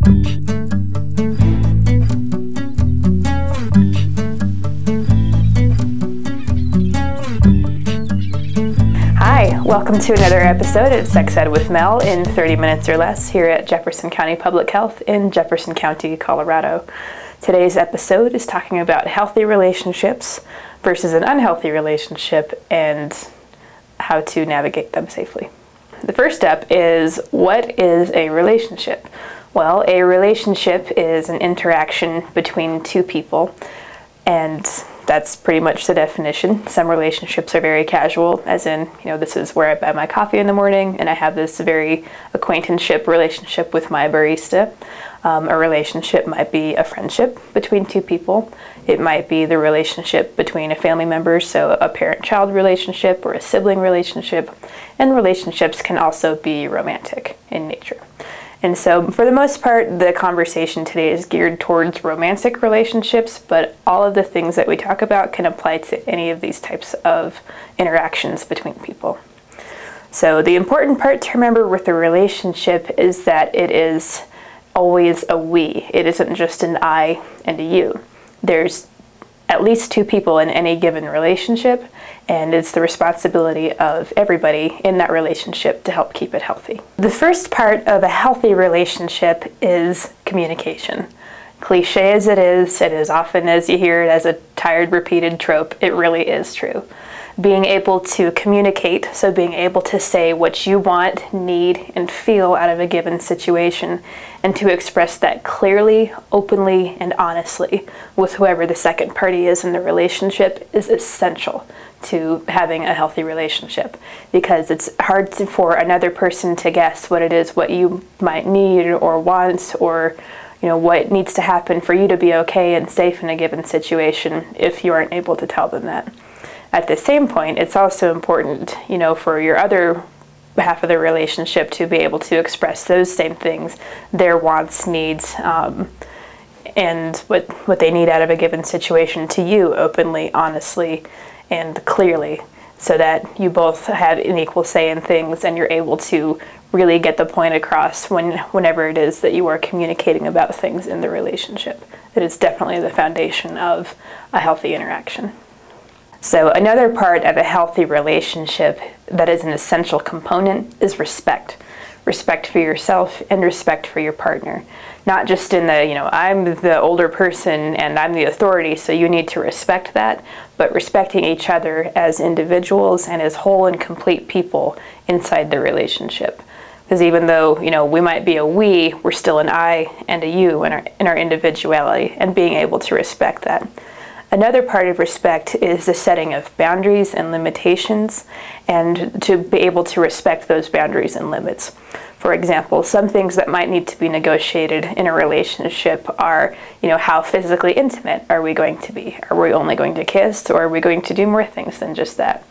Hi, welcome to another episode of Sex Ed with Mel in 30 minutes or less here at Jefferson County Public Health in Jefferson County, Colorado. Today's episode is talking about healthy relationships versus an unhealthy relationship and how to navigate them safely. The first step is, what is a relationship? Well, a relationship is an interaction between two people, and that's pretty much the definition. Some relationships are very casual, as in, this is where I buy my coffee in the morning, and I have this very acquaintanceship relationship with my barista. A relationship might be a friendship between two people. It might be the relationship between a family member, so a parent-child relationship or a sibling relationship. And relationships can also be romantic in nature. And so, for the most part, the conversation today is geared towards romantic relationships, but all of the things that we talk about can apply to any of these types of interactions between people. So the important part to remember with a relationship is that it is always a we. It isn't just an I and a you. There's at least two people in any given relationship, and it's the responsibility of everybody in that relationship to help keep it healthy. The first part of a healthy relationship is communication. Cliche as it is often as you hear it as a tired, repeated trope, it really is true. Being able to communicate, so being able to say what you want, need, and feel out of a given situation, and to express that clearly, openly, and honestly with whoever the second party is in the relationship is essential to having a healthy relationship, because it's hard for another person to guess what it is what you might need or want, or what needs to happen for you to be okay and safe in a given situation if you aren't able to tell them that. At the same point, it's also important, for your other half of the relationship to be able to express those same things, their wants, needs, and what they need out of a given situation to you openly, honestly, and clearly, so that you both have an equal say in things and you're able to really get the point across whenever it is that you are communicating about things in the relationship. It is definitely the foundation of a healthy interaction. So another part of a healthy relationship that is an essential component is respect. Respect for yourself and respect for your partner. Not just in the, I'm the older person and I'm the authority, so you need to respect that, but respecting each other as individuals and as whole and complete people inside the relationship. Because even though, we might be a we, we're still an I and a you in our individuality, and being able to respect that. Another part of respect is the setting of boundaries and limitations, and to be able to respect those boundaries and limits. For example, some things that might need to be negotiated in a relationship are, how physically intimate are we going to be? Are we only going to kiss, or are we going to do more things than just that?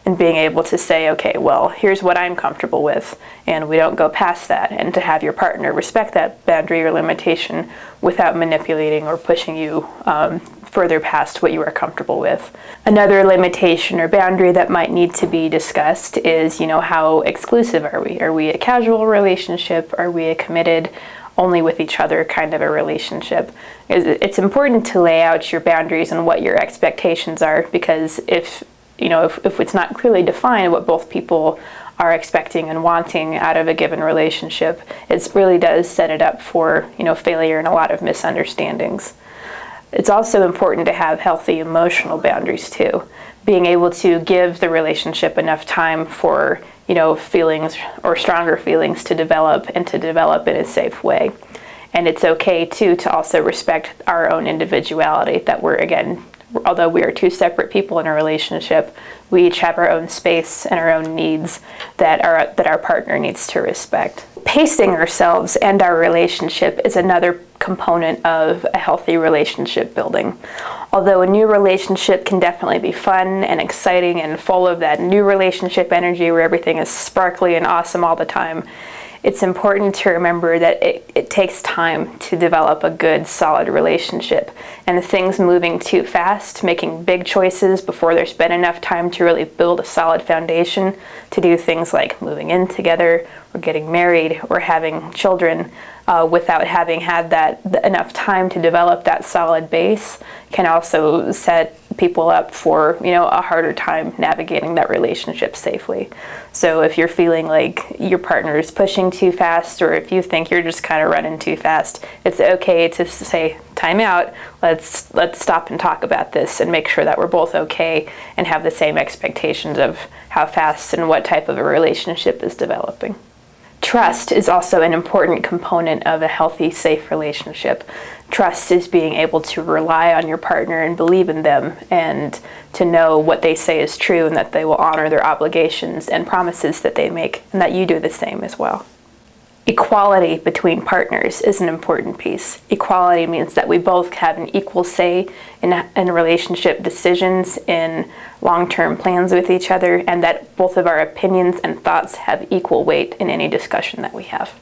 And being able to say, okay, well, here's what I'm comfortable with, and we don't go past that, and to have your partner respect that boundary or limitation without manipulating or pushing you further past what you are comfortable with. Another limitation or boundary that might need to be discussed is, how exclusive are we? Are we a casual relationship? Are we a committed, only with each other kind of a relationship? It's important to lay out your boundaries and what your expectations are, because if it's not clearly defined what both people are expecting and wanting out of a given relationship, it really does set it up for, failure and a lot of misunderstandings. It's also important to have healthy emotional boundaries too. Being able to give the relationship enough time for, feelings or stronger feelings to develop, and to develop in a safe way. And it's okay too to also respect our own individuality, that although we are two separate people in a relationship, we each have our own space and our own needs that our partner needs to respect. Pacing ourselves and our relationship is another component of a healthy relationship building. Although a new relationship can definitely be fun and exciting and full of that new relationship energy where everything is sparkly and awesome all the time, It's important to remember that it takes time to develop a good, solid relationship. And things moving too fast, making big choices before there's been enough time to really build a solid foundation to do things like moving in together or getting married or having children, without having had enough time to develop that solid base, can also set people up for a harder time navigating that relationship safely. So if you're feeling like your partner is pushing too fast, or if you think you're just kind of running too fast, it's okay to say, time out, let's stop and talk about this and make sure that we're both okay and have the same expectations of how fast and what type of a relationship is developing. Trust is also an important component of a healthy, safe relationship. Trust is being able to rely on your partner and believe in them, and to know what they say is true and that they will honor their obligations and promises that they make, and that you do the same as well. Equality between partners is an important piece. Equality means that we both have an equal say in relationship decisions, in long-term plans with each other, and that both of our opinions and thoughts have equal weight in any discussion that we have.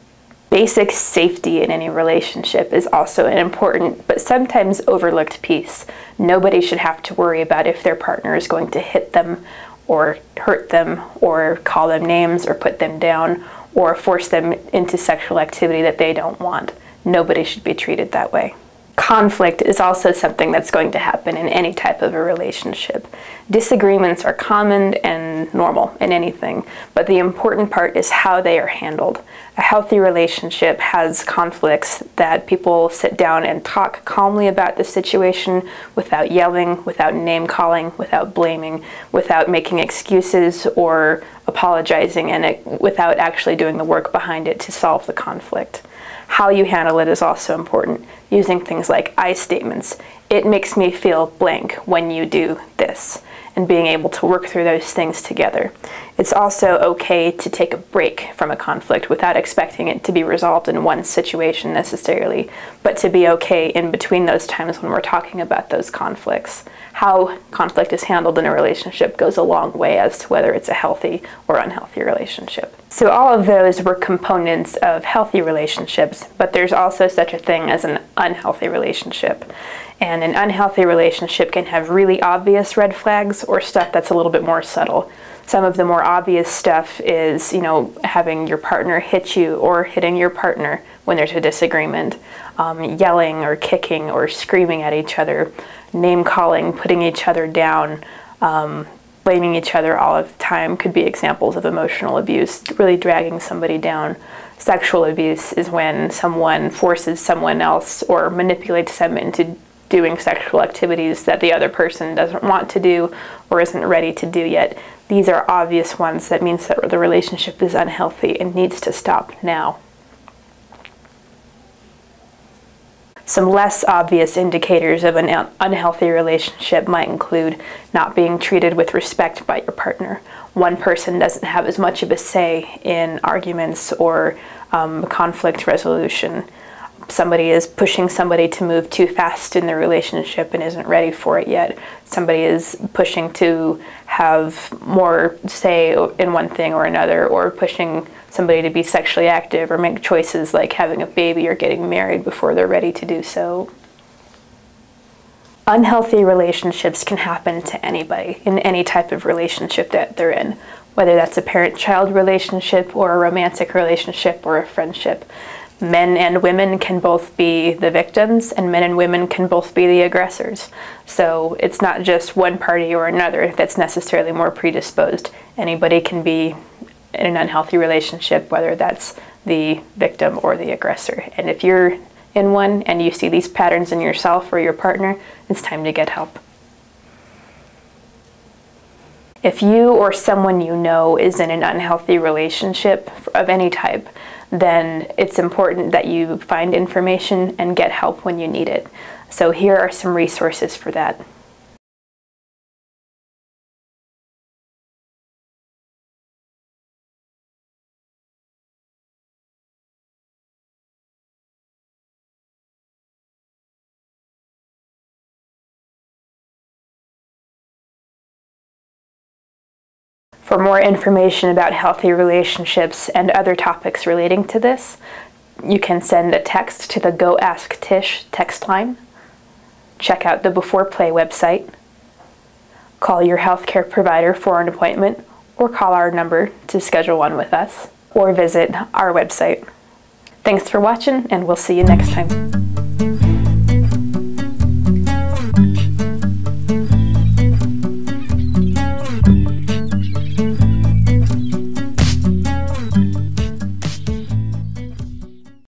Basic safety in any relationship is also an important but sometimes overlooked piece. Nobody should have to worry about if their partner is going to hit them or hurt them or call them names or put them down or force them into sexual activity that they don't want. Nobody should be treated that way. Conflict is also something that's going to happen in any type of a relationship. Disagreements are common and normal in anything, but the important part is how they are handled. A healthy relationship has conflicts that people sit down and talk calmly about the situation without yelling, without name-calling, without blaming, without making excuses or apologizing, and without actually doing the work behind it to solve the conflict. How you handle it is also important, using things like I statements. It makes me feel blank when you do this, and being able to work through those things together. It's also okay to take a break from a conflict without expecting it to be resolved in one situation necessarily, but to be okay in between those times when we're talking about those conflicts. How conflict is handled in a relationship goes a long way as to whether it's a healthy or unhealthy relationship. So all of those were components of healthy relationships, but there's also such a thing as an unhealthy relationship. And an unhealthy relationship can have really obvious red flags or stuff that's a little bit more subtle. Some of the more obvious stuff is, having your partner hit you or hitting your partner when there's a disagreement, yelling or kicking or screaming at each other, name-calling, putting each other down, blaming each other all of the time could be examples of emotional abuse, really dragging somebody down. Sexual abuse is when someone forces someone else or manipulates them into doing sexual activities that the other person doesn't want to do or isn't ready to do yet. These are obvious ones. That means that the relationship is unhealthy and needs to stop now. Some less obvious indicators of an unhealthy relationship might include not being treated with respect by your partner. One person doesn't have as much of a say in arguments or conflict resolution. Somebody is pushing somebody to move too fast in their relationship and isn't ready for it yet. Somebody is pushing to have more say in one thing or another, or pushing somebody to be sexually active or make choices like having a baby or getting married before they're ready to do so. Unhealthy relationships can happen to anybody in any type of relationship that they're in, whether that's a parent-child relationship or a romantic relationship or a friendship. Men and women can both be the victims, and men and women can both be the aggressors. So it's not just one party or another that's necessarily more predisposed. Anybody can be in an unhealthy relationship, whether that's the victim or the aggressor. And if you're in one and you see these patterns in yourself or your partner, it's time to get help. If you or someone you know is in an unhealthy relationship of any type, then it's important that you find information and get help when you need it. So here are some resources for that. For more information about healthy relationships and other topics relating to this, you can send a text to the Go Ask Tish text line, check out the Before Play website, call your healthcare provider for an appointment, or call our number to schedule one with us, or visit our website. Thanks for watching, and we'll see you next time.